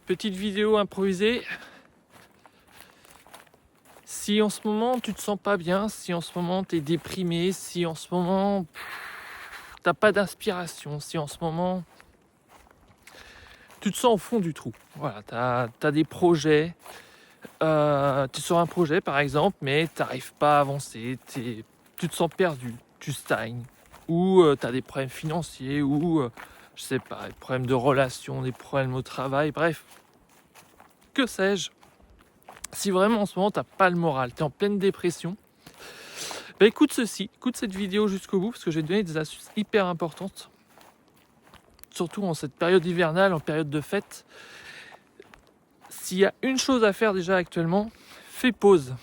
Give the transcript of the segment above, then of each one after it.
petite vidéo improvisée. Si en ce moment tu te sens pas bien, si en ce moment tu es déprimé, si en ce moment t'as pas d'inspiration, si en ce moment tu te sens au fond du trou, voilà, t'as des projets, tu es sur un projet par exemple, mais t'arrives pas à avancer, tu te sens perdu, tu stagnes, ou tu as des problèmes financiers, ou je sais pas, des problèmes de relations, des problèmes au travail, bref, que sais-je. Si vraiment en ce moment t'as pas le moral, tu es en pleine dépression, bah écoute cette vidéo jusqu'au bout parce que je vais te donner des astuces hyper importantes. Surtout en cette période hivernale, en période de fête. S'il y a une chose à faire déjà actuellement, fais pause,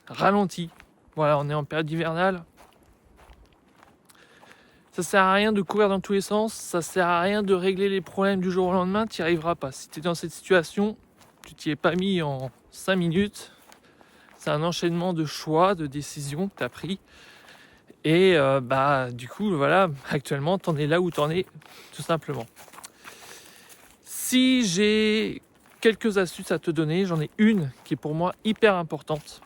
ralentis. Voilà, on est en période hivernale. Ça sert à rien de courir dans tous les sens, ça sert à rien de régler les problèmes du jour au lendemain, tu n'y arriveras pas. Si tu es dans cette situation, tu t'y es pas mis en 5 minutes. C'est un enchaînement de choix, de décisions que tu as pris. Et du coup, voilà, actuellement, tu en es là où tu en es, tout simplement. Si j'ai quelques astuces à te donner, j'en ai une qui est pour moi hyper importante.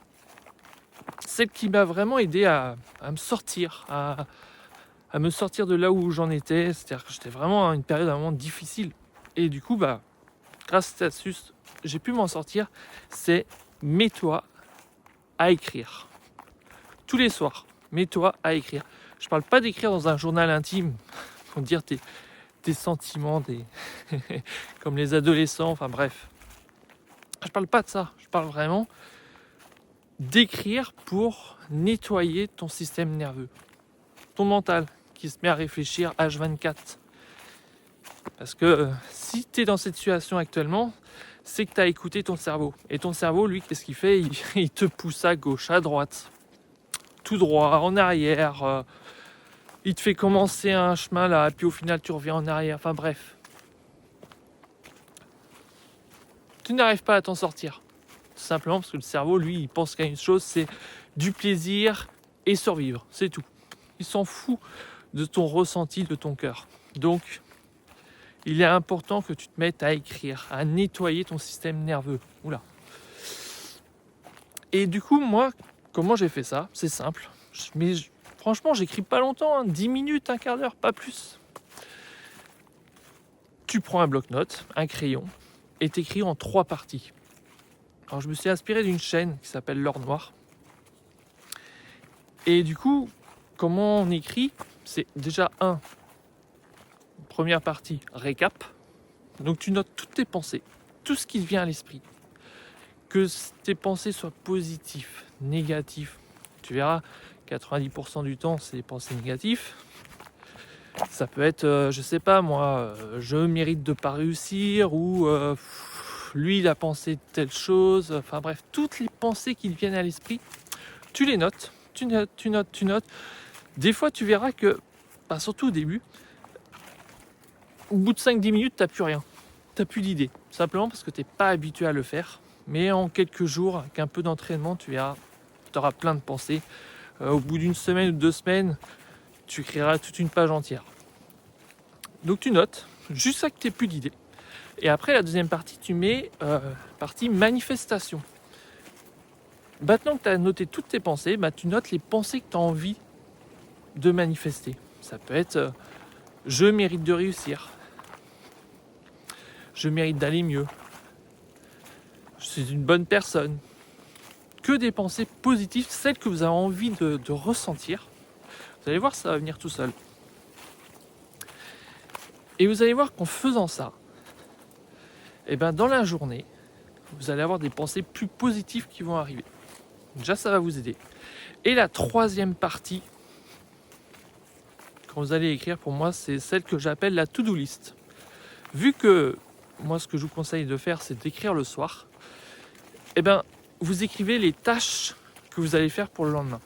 Celle qui m'a vraiment aidé à me sortir, à me sortir de là où j'en étais. C'est-à-dire que j'étais vraiment à une période vraiment difficile. Et du coup, grâce à cette astuce, j'ai pu m'en sortir. C'est mets-toi à écrire. Tous les soirs, mets-toi à écrire. Je parle pas d'écrire dans un journal intime pour dire tes sentiments, comme les adolescents, enfin bref. Je parle pas de ça, je parle vraiment d'écrire pour nettoyer ton système nerveux, ton mental qui se met à réfléchir H24. Parce que si tu es dans cette situation actuellement, c'est que tu as écouté ton cerveau. Et ton cerveau, lui, qu'est-ce qu'il fait ? Il te pousse à gauche, à droite, tout droit, en arrière. Il te fait commencer un chemin là, puis au final tu reviens en arrière. Enfin bref. Tu n'arrives pas à t'en sortir. Tout simplement parce que le cerveau, lui, il pense qu'à une chose, c'est du plaisir et survivre. C'est tout. Il s'en fout de ton ressenti, de ton cœur. Donc, il est important que tu te mettes à écrire, à nettoyer ton système nerveux. Oula. Et du coup, moi, comment j'ai fait ça ? C'est simple. Franchement, j'écris pas longtemps, 10 minutes, un quart d'heure, pas plus. Tu prends un bloc-notes, un crayon, et t'écris en 3 parties. Alors, je me suis inspiré d'une chaîne qui s'appelle L'Or Noir. Et du coup, comment on écrit ? C'est déjà première partie, récap. Donc tu notes toutes tes pensées, tout ce qui te vient à l'esprit. Que tes pensées soient positives, négatives. Tu verras, 90% du temps, c'est des pensées négatives. Ça peut être, je sais pas moi, je mérite de pas réussir, ou lui il a pensé telle chose. Enfin bref, toutes les pensées qui te viennent à l'esprit, tu les notes, tu notes. Des fois tu verras que, surtout au début, au bout de 5-10 minutes, t'as plus rien. T'as plus d'idées. Simplement parce que t'es pas habitué à le faire. Mais en quelques jours, avec un peu d'entraînement, tu auras plein de pensées. Au bout d'une semaine ou 2 semaines, tu écriras toute une page entière. Donc tu notes, juste que t'aies plus d'idées. Et après, la deuxième partie, tu mets partie manifestation. Maintenant que tu as noté toutes tes pensées, tu notes les pensées que tu as envie de manifester. Ça peut être je mérite de réussir. Je mérite d'aller mieux. Je suis une bonne personne. Que des pensées positives, celles que vous avez envie de ressentir. Vous allez voir, ça va venir tout seul. Et vous allez voir qu'en faisant ça, dans la journée, vous allez avoir des pensées plus positives qui vont arriver. Déjà, ça va vous aider. Et la troisième partie, quand vous allez écrire, pour moi, c'est celle que j'appelle la to-do list. Vu que moi, ce que je vous conseille de faire, c'est d'écrire le soir, vous écrivez les tâches que vous allez faire pour le lendemain.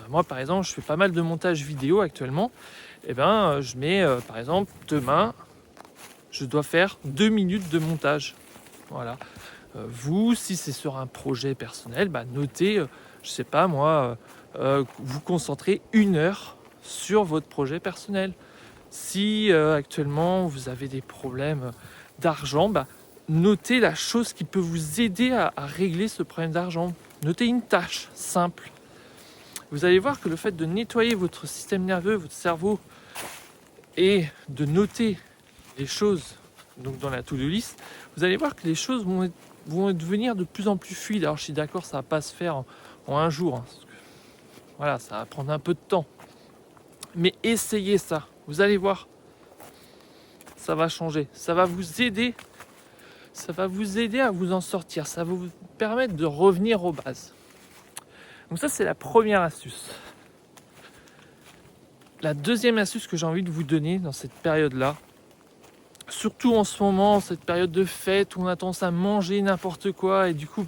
Moi, par exemple, je fais pas mal de montage vidéo actuellement. Je mets, par exemple, demain, je dois faire 2 minutes de montage. Voilà. Vous, si c'est sur un projet personnel, notez, je sais pas moi, vous concentrez 1 heure sur votre projet personnel. Si actuellement vous avez des problèmes d'argent, notez la chose qui peut vous aider à régler ce problème d'argent. Notez une tâche simple. Vous allez voir que le fait de nettoyer votre système nerveux, votre cerveau, et de noter les choses donc dans la to-do list, vous allez voir que les choses vont devenir de plus en plus fluides. Alors je suis d'accord, ça ne va pas se faire en un jour. Parce que, voilà, ça va prendre un peu de temps. Mais essayez ça. Vous allez voir. Ça va changer. Ça va vous aider. Ça va vous aider à vous en sortir. Ça va vous permettre de revenir aux bases. Donc ça, c'est la première astuce. La deuxième astuce que j'ai envie de vous donner dans cette période-là, surtout en ce moment, cette période de fête où on a tendance à manger n'importe quoi, et du coup,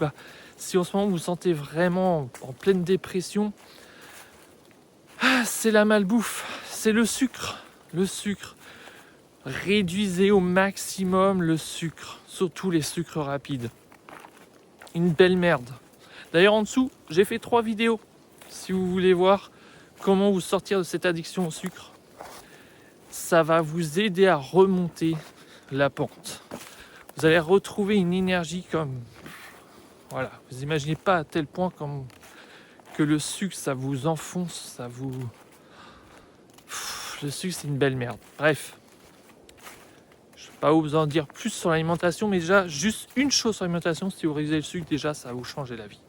si en ce moment vous vous sentez vraiment en pleine dépression, c'est la malbouffe, c'est le sucre. Le sucre. Réduisez au maximum le sucre, surtout les sucres rapides. Une belle merde. D'ailleurs, en dessous, j'ai fait 3 vidéos. Si vous voulez voir comment vous sortir de cette addiction au sucre, ça va vous aider à remonter la pente. Vous allez retrouver une énergie comme... Voilà, vous imaginez pas à tel point comme que le sucre, ça vous enfonce, ça vous... Le sucre, c'est une belle merde. Bref. Je n'ai pas besoin de dire plus sur l'alimentation, mais déjà, juste une chose sur l'alimentation, si vous réduisez le sucre, déjà, ça va vous changer la vie.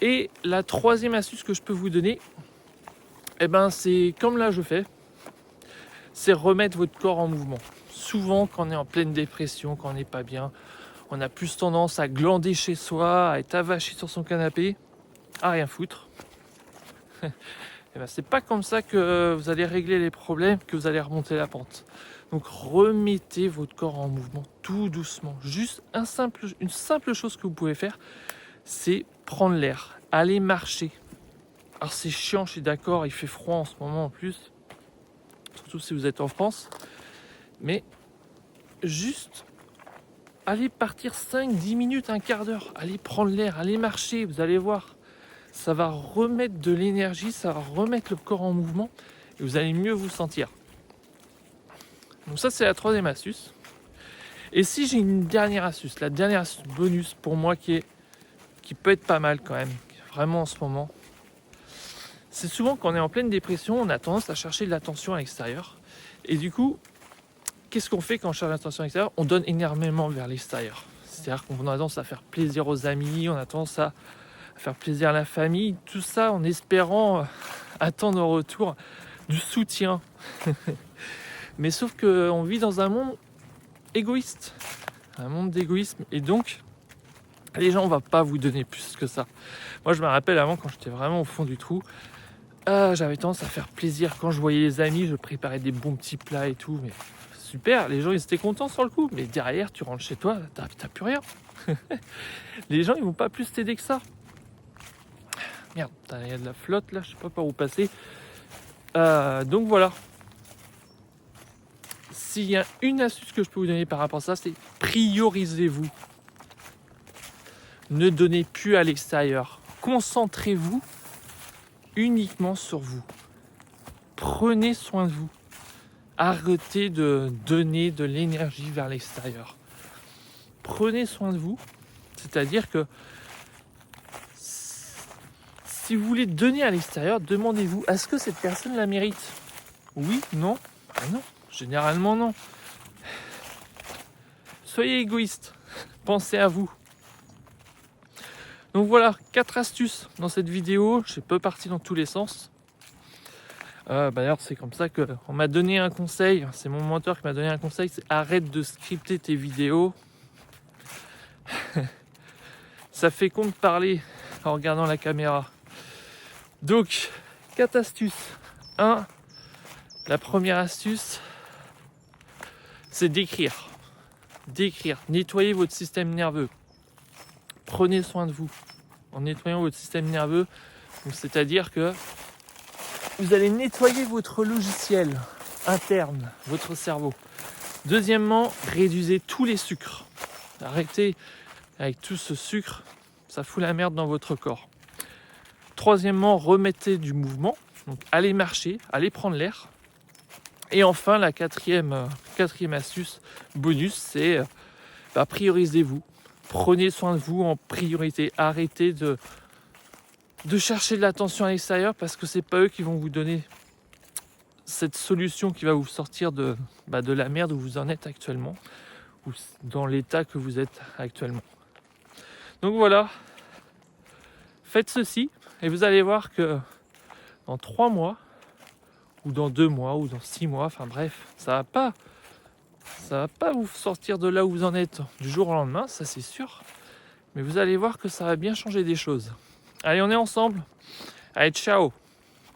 Et la troisième astuce que je peux vous donner, c'est comme là je fais, c'est remettre votre corps en mouvement. Souvent, quand on est en pleine dépression, quand on n'est pas bien, on a plus tendance à glander chez soi, à être avaché sur son canapé, à rien foutre. C'est pas comme ça que vous allez régler les problèmes, que vous allez remonter la pente. Donc remettez votre corps en mouvement tout doucement. Juste une simple chose que vous pouvez faire, c'est prendre l'air, aller marcher. Alors c'est chiant, je suis d'accord, il fait froid en ce moment en plus, surtout si vous êtes en France, mais juste allez partir 5-10 minutes, un quart d'heure, allez prendre l'air, allez marcher, vous allez voir, ça va remettre de l'énergie, ça va remettre le corps en mouvement et vous allez mieux vous sentir. Donc ça, c'est la troisième astuce. Et si j'ai une dernière astuce, la dernière astuce bonus pour moi qui peut être pas mal quand même, vraiment en ce moment, c'est souvent quand on est en pleine dépression, on a tendance à chercher de l'attention à l'extérieur. Et du coup, qu'est-ce qu'on fait quand on cherche l'attention à l'extérieur ? On donne énormément vers l'extérieur. C'est-à-dire qu'on a tendance à faire plaisir aux amis, on a tendance à faire plaisir à la famille, tout ça en espérant attendre en retour du soutien. Mais sauf qu'on vit dans un monde égoïste, un monde d'égoïsme, et donc les gens ne vont pas vous donner plus que ça. Moi je me rappelle avant, quand j'étais vraiment au fond du trou, j'avais tendance à faire plaisir. Quand je voyais les amis, je préparais des bons petits plats et tout, mais super, les gens ils étaient contents sur le coup, mais derrière tu rentres chez toi, t'as plus rien. Les gens ils vont pas plus t'aider que ça. Merde, il y a de la flotte là, je sais pas par où passer. Donc voilà. S'il y a une astuce que je peux vous donner par rapport à ça, c'est priorisez-vous. Ne donnez plus à l'extérieur. Concentrez-vous uniquement sur vous. Prenez soin de vous. Arrêtez de donner de l'énergie vers l'extérieur. Prenez soin de vous. C'est-à-dire que si vous voulez donner à l'extérieur, demandez-vous, est-ce que cette personne la mérite ? Oui, non ? Non. Généralement, non. Soyez égoïste. Pensez à vous. Donc voilà, 4 astuces dans cette vidéo. Je suis peu parti dans tous les sens. D'ailleurs, c'est comme ça qu'on m'a donné un conseil. C'est mon mentor qui m'a donné un conseil. C'est arrête de scripter tes vidéos. Ça fait con de parler en regardant la caméra. Donc, 4 astuces. 1. La première astuce, c'est d'écrire. Nettoyez votre système nerveux. Prenez soin de vous en nettoyant votre système nerveux. Donc, c'est-à-dire que vous allez nettoyer votre logiciel interne, votre cerveau. Deuxièmement, réduisez tous les sucres. Arrêtez avec tout ce sucre, ça fout la merde dans votre corps. Troisièmement, remettez du mouvement. Donc, allez marcher, allez prendre l'air. Et enfin, la quatrième astuce bonus, c'est priorisez-vous. Prenez soin de vous en priorité. Arrêtez de chercher de l'attention à l'extérieur parce que c'est pas eux qui vont vous donner cette solution qui va vous sortir de la merde où vous en êtes actuellement ou dans l'état que vous êtes actuellement. Donc voilà, faites ceci et vous allez voir que dans 3 mois ou dans 2 mois ou dans 6 mois, enfin bref, ça va pas vous sortir de là où vous en êtes du jour au lendemain, ça c'est sûr, mais vous allez voir que ça va bien changer des choses. Allez, on est ensemble. Allez, ciao.